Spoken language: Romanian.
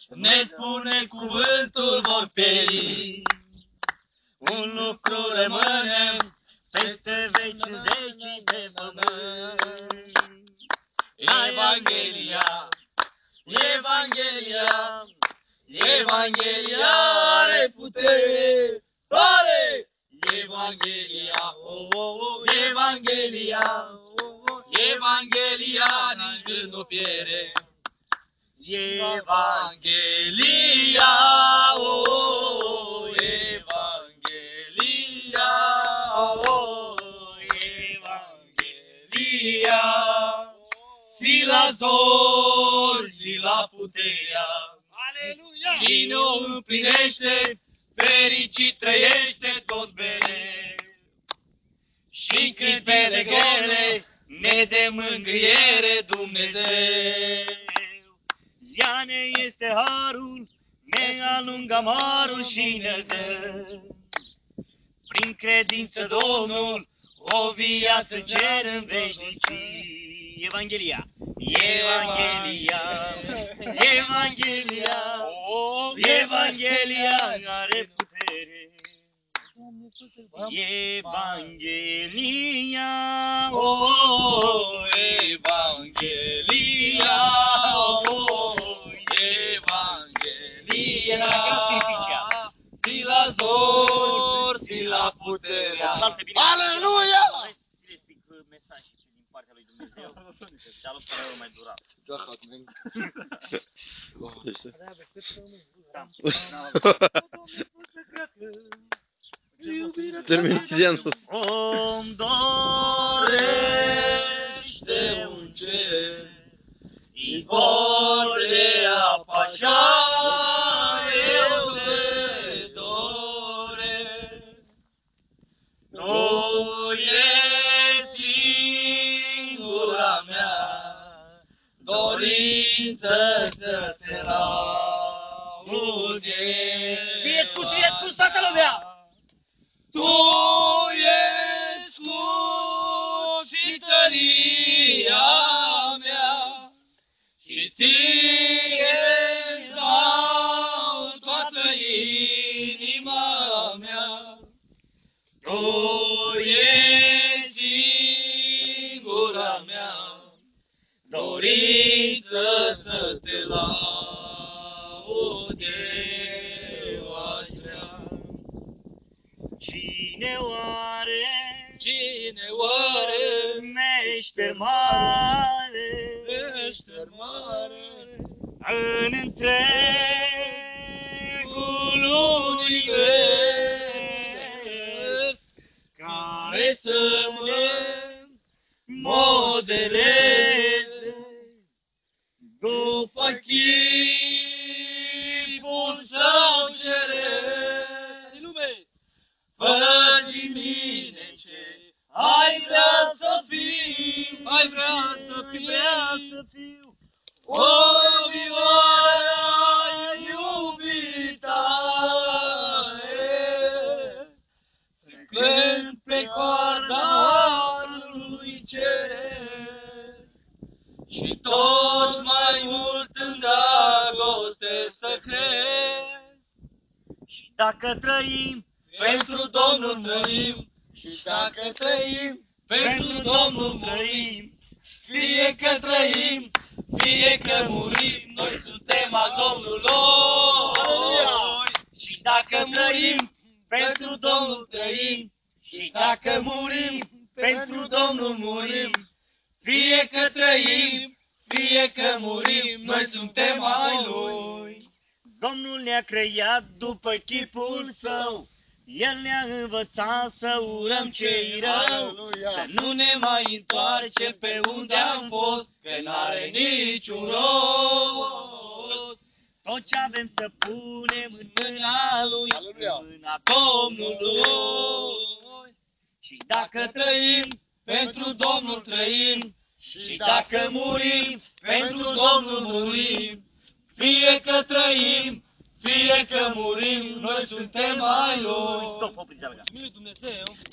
Ne spune cuvântul vor pieri. Un lucru rămâne peste veci în vecii pe pământ. Evanghelia, Evanghelia, Evanghelia are putere, are! Evanghelia, oh, oh, oh, Evanghelia, oh, oh, Evanghelia nici când nu piere. Evanghelia, oh, oh, Evanghelia, oh, Evanghelia, si la zor, si la puterea. Aleluia! Cine o împlinește, fericit trăiește tot mereu. Și-n clipele grele ne dă mângâiere Dumnezeu. Ea ne este harul, ne alungă marul și ne dă. Prin credință Domnul o viață cer în veșnicii. Evanghelia, Evanghelia, Evanghelia, oh, Evanghelia are putere. Evanghelia, oh, Evanghelia, oh, Evanghelia, si la zor, si la puterea. Aleluia! Mesaj din partea lui Dumnezeu, dialogul care va mai dura. Terminizează. Om dorește un cer, izvor de apă așa eu te doresc. Tu ești singura mea dorință să te laud. Fieți cu toată lumea! Tu ești scut și tăria mea și ție-ți dau toată inima mea. Tu ești singura mea dorință să te laud eu aș vrea. Cine oare meșter mare în întregul univers, care să mă modeleze după chipul său ceresc. Fă din mine ce ai vrea să fiu, ai vrea să fiu, o vioară a iubirii tale, să cânt pe coarda harului ceresc și tot mai mult în dragoste să crezi. Și dacă trăim pentru Domnul trăim, și dacă trăim, pentru Domnul trăim, fie că trăim, fie că murim, noi suntem al Domnului. Și dacă trăim, pentru Domnul trăim, și dacă murim, pentru Domnul murim, fie că trăim, fie că murim, noi suntem ai Lui. Domnul ne-a creat după chipul Său, El ne-a învățat să urăm ce-i rău, să nu ne mai întoarcem pe unde am fost, că n-are niciun rost. Tot ce avem să punem în mâna Lui, în mâna Domnului. Și dacă trăim, pentru Domnul trăim, și dacă murim, pentru Domnul murim, fie că trăim, fie că murim, noi suntem ai Lui. Stop, opriți-alga. Mulțumim lui Dumnezeu.